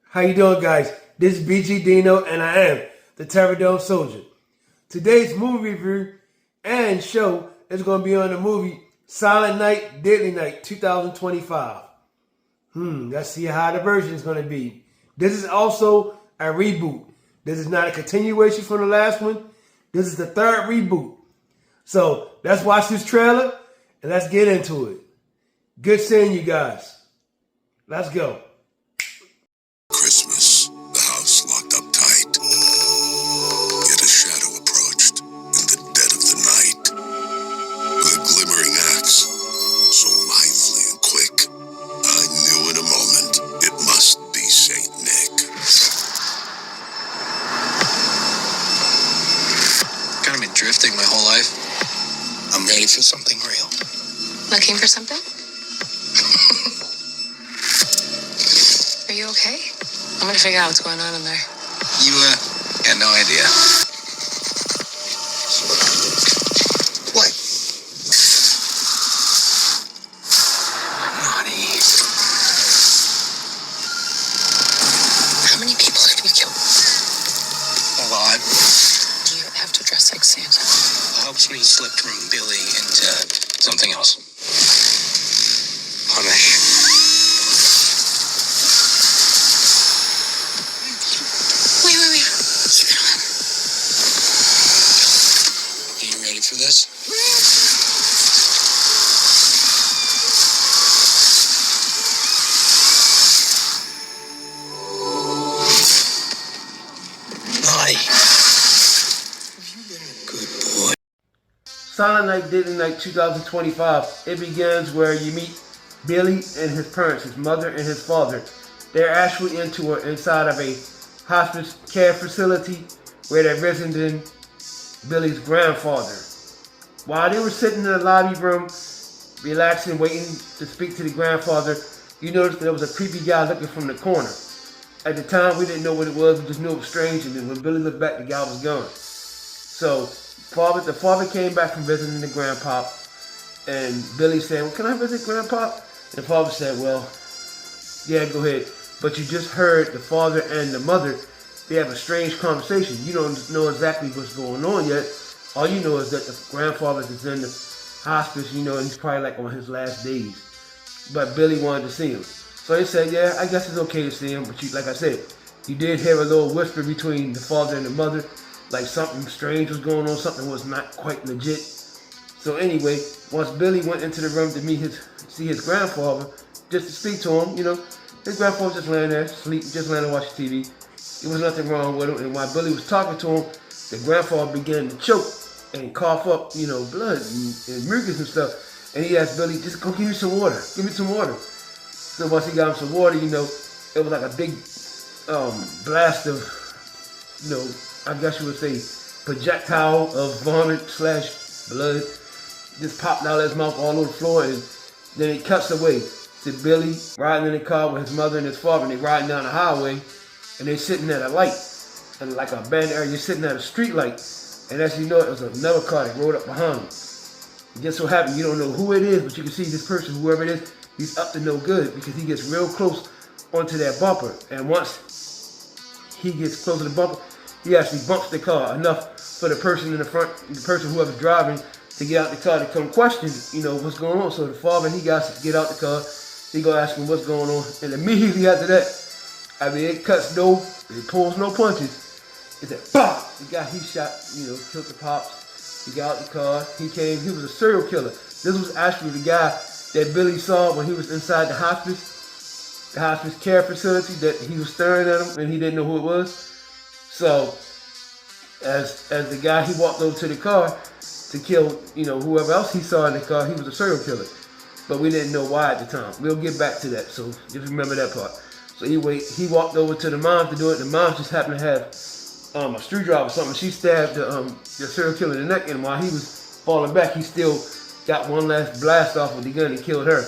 How you doing, guys? This is BG Dino, and I am the Terrordome Soldier. Today's movie review and show is going to be on the movie Silent Night, Deadly Night 2025. Let's see how the version is going to be. This is also a reboot. This is not a continuation from the last one. This is the third reboot. So let's watch this trailer and let's get into it. Good seeing you guys. Let's go. Christmas, the house locked up tight. Yet a shadow approached in the dead of the night. With a glimmering axe, so lively and quick, I knew in a moment it must be Saint Nick. Kind of been drifting my whole life. I'm ready for something real. Looking for something? Are you okay? I'm gonna figure out what's going on in there. You, got no idea. What? Naughty. How many people have you killed? A lot. Do you have to dress like Santa? It helps me slip from Billy into something else. Punish. Wait. Keep it on. Are you ready for this? Naughty. Have you been a good boy? Silent Night, Deadly Night 2025. It begins where you meet Billy and his parents, his mother and his father. They're actually inside of a hospice care facility where they're visiting Billy's grandfather. While they were sitting in the lobby room, relaxing, waiting to speak to the grandfather, you noticed there was a creepy guy looking from the corner. At the time, we didn't know what it was, we just knew it was strange, and then when Billy looked back, the guy was gone. So, the father came back from visiting the grandpa, and Billy said, "Well, can I visit grandpa?" And the father said, "Well, yeah, go ahead. But you just heard the father and the mother, they have a strange conversation. You don't know exactly what's going on yet. All you know is that the grandfather is in the hospice, and he's probably like on his last days. But Billy wanted to see him. So he said, yeah, I guess it's okay to see him. But like I said, you did hear a little whisper between the father and the mother, like something strange was going on, something was not quite legit. So anyway, once Billy went into the room to see his grandfather, just to speak to him, his grandfather was just laying there, sleep, just laying there watching TV. There was nothing wrong with him. And while Billy was talking to him, the grandfather began to choke and cough up, blood and mucus and stuff. And he asked Billy, just go give me some water. Give me some water. So once he got him some water, it was like a big blast of, I guess you would say, projectile of vomit / blood. Just popped out of his mouth all over the floor, and then it cuts away to Billy riding in the car with his mother and his father, and they're riding down the highway, and they're sitting at a light, and like a abandoned area, you're sitting at a street light, and as you know, it was another car that rode up behind them. It just so happened you don't know who it is, but you can see this person, whoever it is, he's up to no good because he gets real close onto that bumper, and once he gets close to the bumper, he actually bumps the car enough for the person in the front, the person whoever's driving, to get out the car to come question, what's going on. So the father, he got to get out the car. He go ask him what's going on, and immediately after that, I mean, it pulls no punches. It's that bah! The guy he shot, killed the pops. He got out the car. He was a serial killer. This was actually the guy that Billy saw when he was inside the hospice care facility, that he was staring at him and he didn't know who it was. So as the guy, he walked over to the car to kill, whoever else he saw in the car, he was a serial killer. But we didn't know why at the time. We'll get back to that, so just remember that part. So anyway, he walked over to the mom to do it. The mom just happened to have a screwdriver or something. She stabbed the serial killer in the neck, and while he was falling back, he still got one last blast off with the gun and killed her.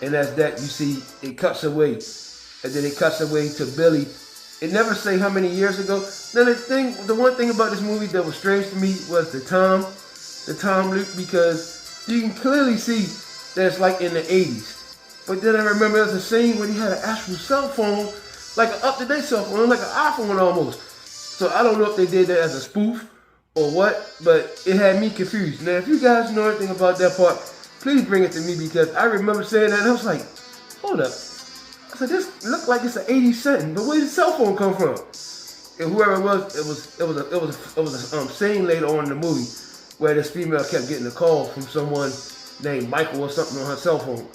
And as that, you see, it cuts away. And then it cuts away to Billy. It never say how many years ago. Now the one thing about this movie that was strange to me was the time loop, because you can clearly see that it's like in the 80s. But then I remember there's a scene where he had an actual cell phone, like an up-to-date cell phone, like an iPhone almost. So I don't know if they did that as a spoof or what, but it had me confused. Now, if you guys know anything about that part, please bring it to me, because I remember saying that and I was like, hold up. I said, this looked like it's an 80s setting, but where did the cell phone come from? And whoever it was a scene later on in the movie where this female kept getting a call from someone named Michael or something on her cell phone.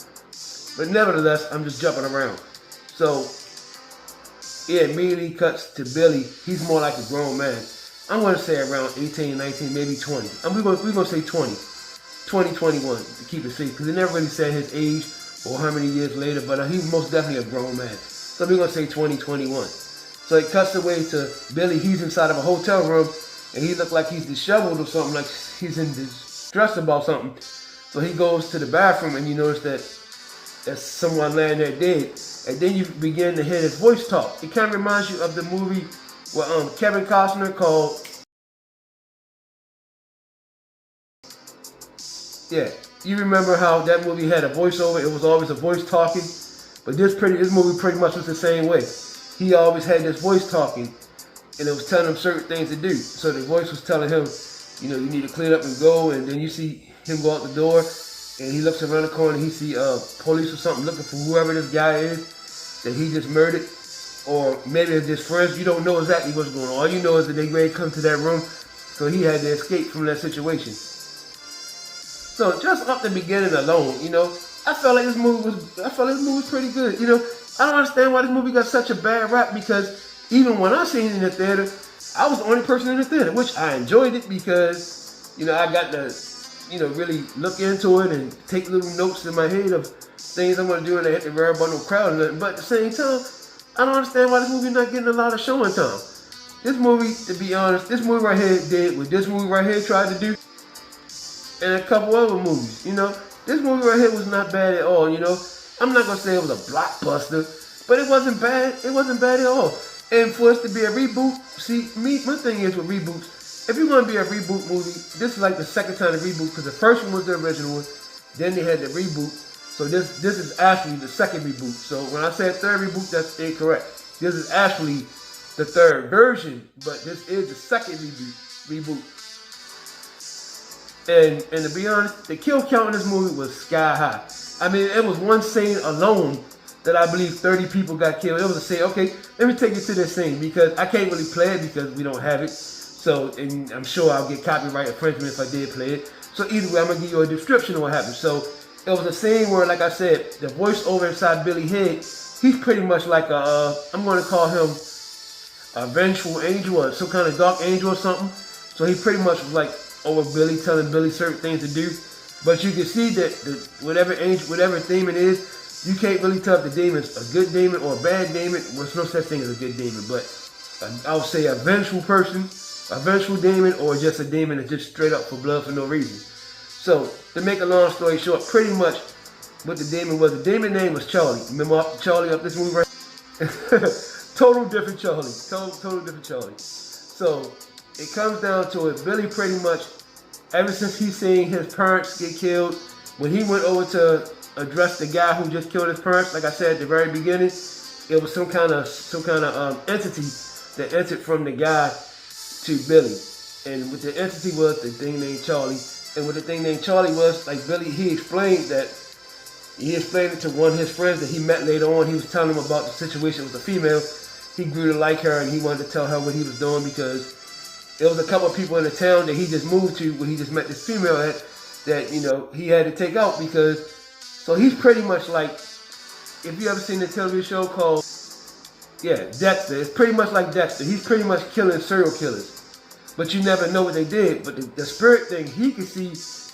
But nevertheless, I'm just jumping around. So it immediately cuts to Billy. He's more like a grown man. I'm going to say around 18, 19, maybe 20. We're going to say 20, 21 to keep it safe, because it never really said his age or how many years later, but he's most definitely a grown man. So we're going to say 20, 21. So it cuts away to Billy. He's inside of a hotel room, and he looked like he's disheveled or something, like he's in distress about something. So he goes to the bathroom, and you notice that there's someone laying there dead. And then you begin to hear his voice talk. It kind of reminds you of the movie with Kevin Costner called... Yeah, you remember how that movie had a voiceover? It was always a voice talking. But this movie pretty much was the same way. He always had this voice talking, and it was telling him certain things to do. So the voice was telling him, you need to clean up and go. And then you see him go out the door, and he looks around the corner, and he see police or something looking for whoever this guy is that he just murdered, or maybe it's his friends. You don't know exactly what's going on. All you know is that they ready to come to that room, so he had to escape from that situation. So just up the beginning alone, I felt like this movie was pretty good. I don't understand why this movie got such a bad rap, because even when I seen it in the theater, I was the only person in the theater, which I enjoyed it because, I got to, really look into it and take little notes in my head of things I'm going to do, and I had to worry about no crowd or nothing. But at the same time, I don't understand why this movie not getting a lot of showing time. This movie, to be honest, this movie right here did what this movie right here tried to do, and a couple other movies, This movie right here was not bad at all, I'm not going to say it was a blockbuster, but it wasn't bad. It wasn't bad at all. And for us to be a reboot, see, my thing is with reboots, if you're going to be a reboot movie, this is like the second time to reboot, because the first one was the original one, then they had the reboot. So this is actually the second reboot. So when I said third reboot, that's incorrect. This is actually the third version, but this is the second reboot. And to be honest, the kill count in this movie was sky high. I mean, it was one scene alone that I believe 30 people got killed. It was a scene, okay, let me take you to this scene, because I can't really play it because we don't have it. So, and I'm sure I'll get copyright infringement if I did play it. So either way, I'm going to give you a description of what happened. So it was a scene where, like I said, the voiceover inside Billy's head, he's pretty much like I'm going to call him a vengeful angel or some kind of dark angel or something. So he pretty much was like over Billy, telling Billy certain things to do. But you can see that whatever angel, whatever demon is, you can't really tell if the demon's a good demon or a bad demon. Well, there's no such thing as a good demon, but I would say a vengeful person, a vengeful demon, or just a demon that's just straight up for blood for no reason. So, to make a long story short, pretty much what the demon was, the demon name was Charlie. Remember Charlie up this movie right? Total different Charlie. Total different Charlie. So it comes down to it. Billy pretty much, ever since he's seen his parents get killed, when he went over to address the guy who just killed his parents, like I said at the very beginning, it was some kind of entity that entered from the guy to Billy. And what the entity was, the thing named Charlie. And what the thing named Charlie was, like Billy, he explained it to one of his friends that he met later on. He was telling him about the situation with the female. He grew to like her, and he wanted to tell her what he was doing because there was a couple of people in the town that he just moved to where he just met this female at that, you know, he had to take out because, so he's pretty much like, if you ever seen the television show called, Dexter, it's pretty much like Dexter. He's pretty much killing serial killers. But you never know what they did. But the spirit thing, he can see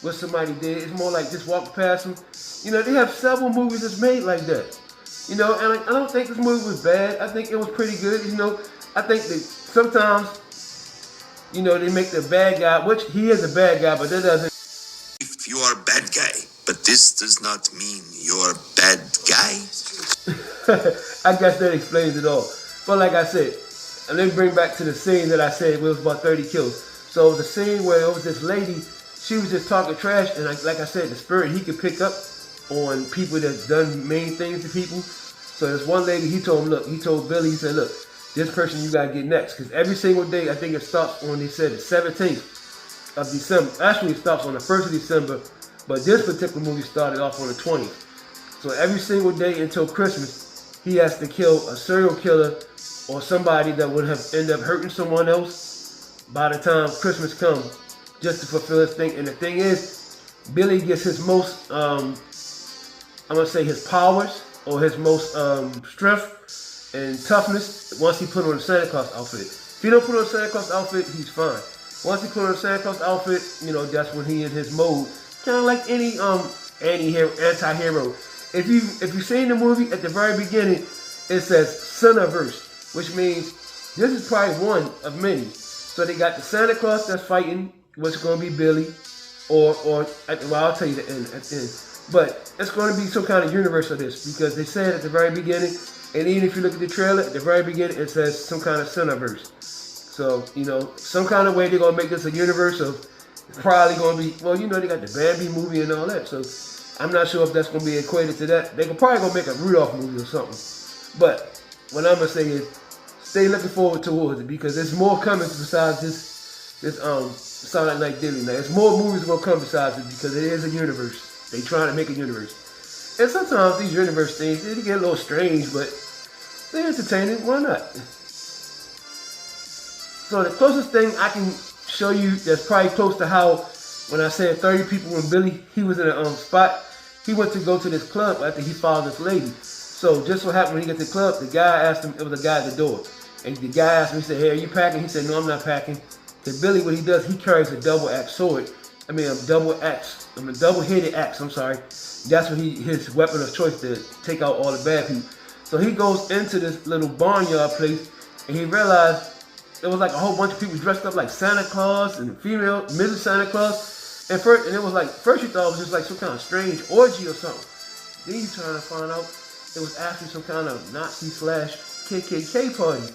what somebody did. It's more like just walk past them. You know, they have several movies that's made like that. You know, and I don't think this movie was bad. I think it was pretty good. You know, I think that sometimes, you know, they make the bad guy, which he is a bad guy, but that doesn't. If you are a bad guy, but this does not mean you're a bad guy. I guess that explains it all. But like I said, and let me bring back to the scene that I said it was about 30 kills. So it was a scene where it was this lady, she was just talking trash, and like I said, the spirit, he could pick up on people that's done mean things to people. So this one lady, he told Billy, he said, look, this person you gotta get next. Because every single day, I think it starts on, he said, the 17th of December. Actually, it starts on the 1st of December, but this particular movie started off on the 20th. So every single day until Christmas, he has to kill a serial killer or somebody that would have ended up hurting someone else by the time Christmas comes, just to fulfill his thing. And the thing is, Billy gets his most, I'm gonna say his powers or his most strength and toughness once he put on the Santa Claus outfit. If he don't put on the Santa Claus outfit, he's fine. Once he put on the Santa Claus outfit, you know, that's when he in his mode. Kind of like any anti-hero. If you've seen the movie at the very beginning, it says Santa-verse, which means this is probably one of many. So they got the Santa Claus that's fighting, which is going to be Billy, or I'll tell you the end at the end. But it's going to be some kind of universe of this because they said at the very beginning, and even if you look at the trailer, at the very beginning it says some kind of Santa-verse. So, you know, some kind of way they're going to make this a universe of, it's probably going to be, well, you know, they got the Bambi movie and all that. So I'm not sure if that's going to be equated to that. They could probably going to make a Rudolph movie or something. But what I'm going to say is, stay looking forward towards it because there's more coming besides this Silent Night Deadly Night. There's more movies going to come besides it because it is a universe. They trying to make a universe. And sometimes these universe things, they get a little strange, but they're entertaining. Why not? So the closest thing I can show you that's probably close to how, when I said 30 people when Billy, he was in a spot, he went to go to this club after he followed this lady. So just what happened when he got to the club, the guy asked him, it was a guy at the door. And the guy asked him, he said, hey, are you packing? He said, no, I'm not packing. Because Billy, what he does, he carries a double-axe sword. A double-headed axe, I'm sorry. That's what his weapon of choice to take out all the bad people. So he goes into this little barnyard place, and he realized there was like a whole bunch of people dressed up like Santa Claus and female, Mrs. Santa Claus. And it was like, first you thought it was just like some kind of strange orgy or something. Then you trying to find out it was actually some kind of Nazi/KKK party.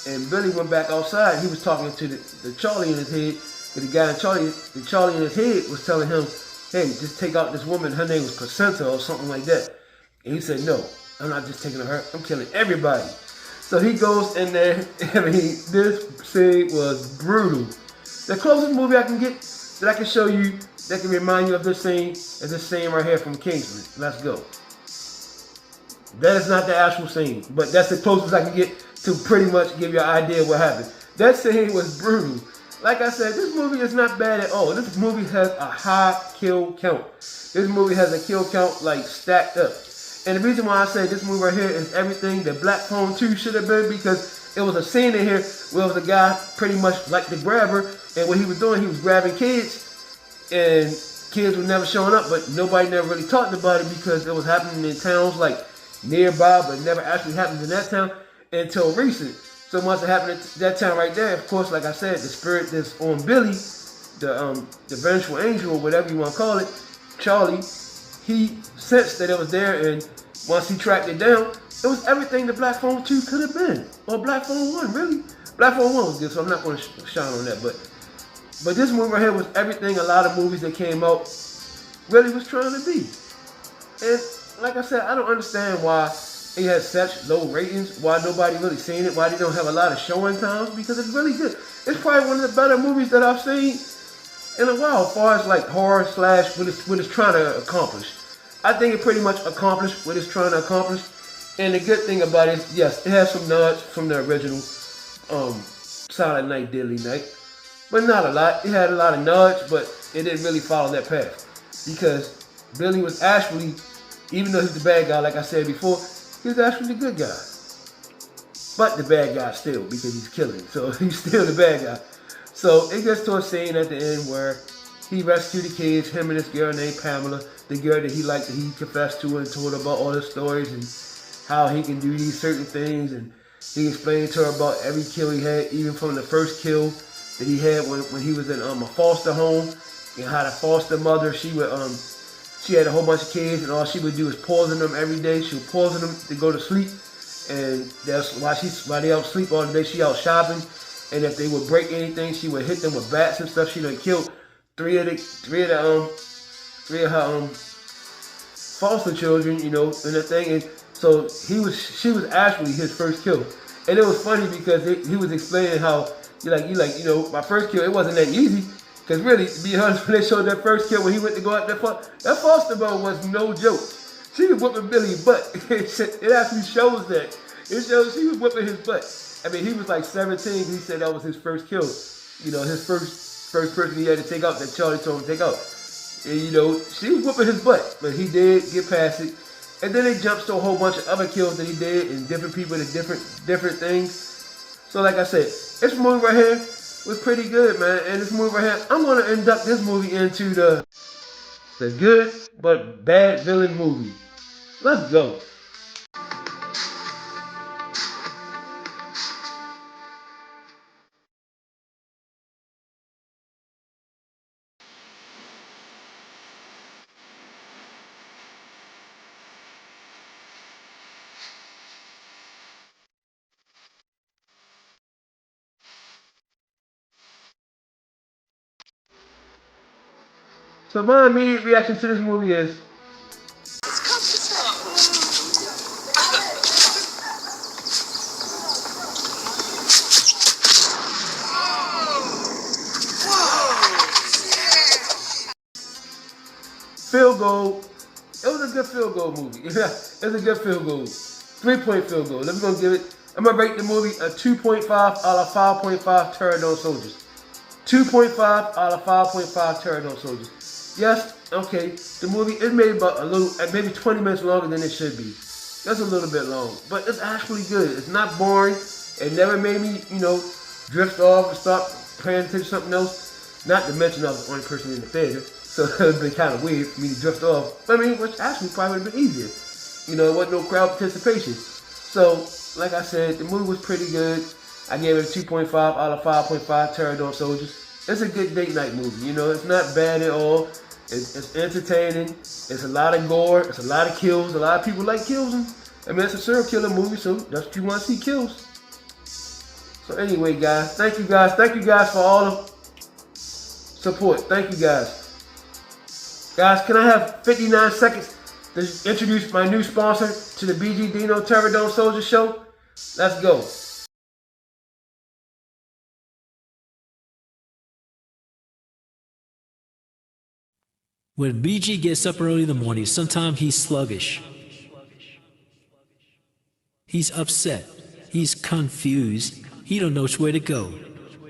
And Billy went back outside. He was talking to the Charlie in his head. And the Charlie in his head was telling him, hey, just take out this woman. Her name was Placenta or something like that. And he said, no, I'm not just taking her. I'm killing everybody. So he goes in there. I mean, this scene was brutal. The closest movie I can get that I can show you that can remind you of this scene is this scene right here from Kingsman. Let's go. That is not the actual scene, but that's the closest I can get to pretty much give you an idea of what happened. That scene was brutal. Like I said, this movie is not bad at all. This movie has a high kill count. This movie has a kill count like stacked up. And the reason why I say this movie right here is everything that Black Phone 2 should have been, because it was a scene in here where it was a guy pretty much like the grabber, and what he was doing, he was grabbing kids, and kids were never showing up, but nobody never really talked about it because it was happening in towns like nearby, but never actually happened in that town until recent. So once it happened at that town right there, of course, like I said, the spirit that's on Billy, the vengeful angel, or whatever you want to call it, Charlie, he sensed that it was there, and once he tracked it down, it was everything the Black Phone 2 could have been. Or Black Phone 1, really. Black Phone 1 was good, so I'm not going to shine on that. But this movie right here was everything a lot of movies that came out really was trying to be. And like I said, I don't understand why it has such low ratings, why nobody really seen it, why they don't have a lot of showing times, because it's really good. It's probably one of the better movies that I've seen in a while, as far as like horror slash what it's trying to accomplish. I think it pretty much accomplished what it's trying to accomplish. And the good thing about it is, yes, it has some nods from the original Silent Night, Deadly Night. But not a lot. It had a lot of nods, but it didn't really follow that path. Because Billy was actually, even though he's the bad guy, like I said before, he was actually the good guy. But the bad guy still, because he's killing. So he's still the bad guy. So it gets to a scene at the end where he rescued the kids, him and this girl named Pamela, the girl that he liked, that he confessed to and told her about all the stories and how he can do these certain things. And he explained to her about every kill he had, even from the first kill that he had when he was in a foster home, and how the foster mother, she had a whole bunch of kids, and all she would do is poison them every day. She would poison them to go to sleep, and that's why they out sleep all day. She out shopping, and if they would break anything, she would hit them with bats and stuff. She done killed three of her foster children, you know, and the thing is, so she was actually his first kill, and it was funny because he was explaining how you know, my first kill, it wasn't that easy. Because really, to be honest, when they showed that first kill, when he went to go out there, that foster mom was no joke. She was whooping Billy's butt. It actually shows that. It shows she was whipping his butt. I mean, he was like 17. He said that was his first kill. You know, his first person he had to take out that Charlie told him to take out. And, you know, she was whooping his butt. But he did get past it. And then it jumps to a whole bunch of other kills that he did, and different people did different things. So like I said, this movie right here was pretty good, man. And this movie right here, I'm going to induct this movie into the good but bad villain movie. Let's go. So my immediate reaction to this movie is, field goal. It was a good field goal movie. Yeah, it was a good field goal. 3-point field goal. I'm gonna rate the movie a 2.5 out of 5.5 Pterodon soldiers. 2.5 out of 5.5 Pterodon soldiers. Yes, okay, the movie is maybe maybe 20 minutes longer than it should be. That's a little bit long, but it's actually good. It's not boring. It never made me, you know, drift off and stop paying attention to something else. Not to mention I was the only person in the theater, so it would have been kind of weird for me to drift off. I mean, which actually probably would have been easier. You know, there wasn't no crowd participation. So, like I said, the movie was pretty good. I gave it a 2.5 out of 5.5 Pterodon soldiers. It's a good date night movie. You know, it's not bad at all. It's entertaining. It's a lot of gore. It's a lot of kills. A lot of people like kills. I mean, it's a serial killer movie, so that's what you want to see, kills. So anyway, guys, thank you guys. Thank you guys for all the support. Thank you guys. Guys, can I have 59 seconds to introduce my new sponsor to the BG Dino Pterodon Soldier Show? Let's go. When BG gets up early in the morning, sometimes he's sluggish. He's upset. He's confused. He don't know which way to go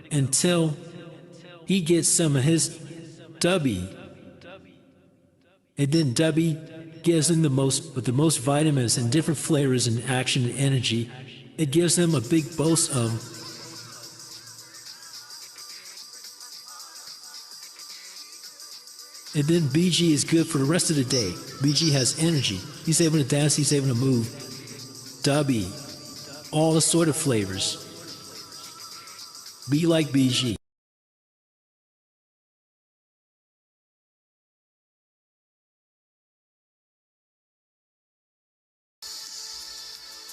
until he gets some of his Dubby. And then Dubby gives him the most vitamins and different flavors and action and energy. It gives him a big boast of and then BG is good for the rest of the day. BG has energy. He's able to dance, he's able to move. Dubby. All assorted flavors. Be like BG.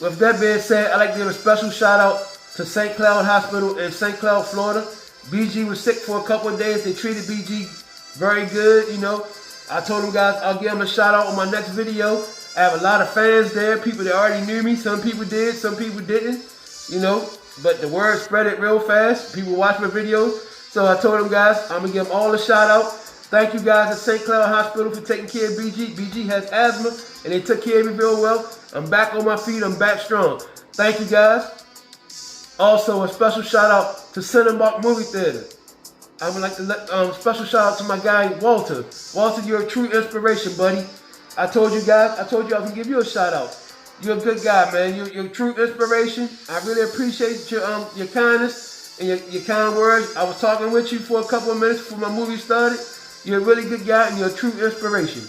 with that being said, I'd like to give a special shout out to St. Cloud Hospital in St. Cloud, Florida. BG was sick for a couple of days. They treated BG very good, you know. I told them guys I'll give them a shout out on my next video. I have a lot of fans there, people that already knew me. Some people did, some people didn't, you know. But the word spread it real fast. People watch my videos. So I told them guys I'm going to give them all a shout out. Thank you guys at St. Cloud Hospital for taking care of BG. BG has asthma and they took care of me real well. I'm back on my feet. I'm back strong. Thank you guys. Also a special shout out to Cinemark Movie Theater. I would like to let special shout out to my guy Walter. Walter, you're a true inspiration, buddy. I told you guys, I was gonna give you a shout out. You're a good guy, man. You're a true inspiration. I really appreciate your kindness and your kind words. I was talking with you for a couple of minutes before my movie started. You're a really good guy and you're a true inspiration.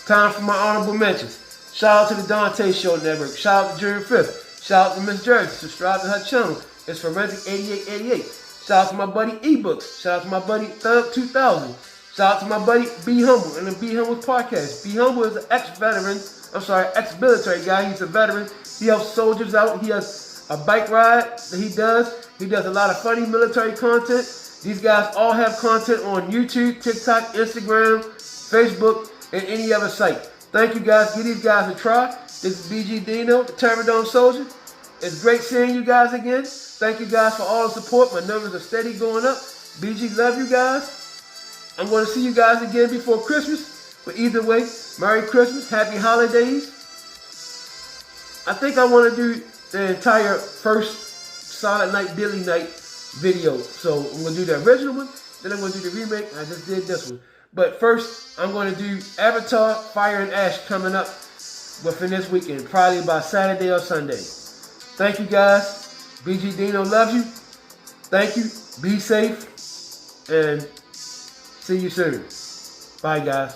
Time for my honorable mentions. Shout out to the Dante Show Network. Shout out to June 5th. Shout out to Miss Jersey. Subscribe to her channel. It's Forensic 8888. Shout out to my buddy eBooks. Shout out to my buddy Thug 2000. Shout out to my buddy Be Humble and the Be Humble podcast. Be Humble is an ex-military guy. He's a veteran. He helps soldiers out. He has a bike ride that he does. He does a lot of funny military content. These guys all have content on YouTube, TikTok, Instagram, Facebook, and any other site. Thank you guys. Give these guys a try. This is BG Dino, the Terradome Soldier. It's great seeing you guys again. Thank you guys for all the support. My numbers are steady going up. BG, love you guys. I'm going to see you guys again before Christmas. But either way, Merry Christmas, Happy Holidays. I think I want to do the entire first Silent Night, Deadly Night video. So I'm going to do the original one. Then I'm going to do the remake. I just did this one. But first, I'm going to do Avatar, Fire and Ash coming up within this weekend. Probably by Saturday or Sunday. Thank you guys. BG Dino loves you. Thank you. Be safe. And see you soon. Bye, guys.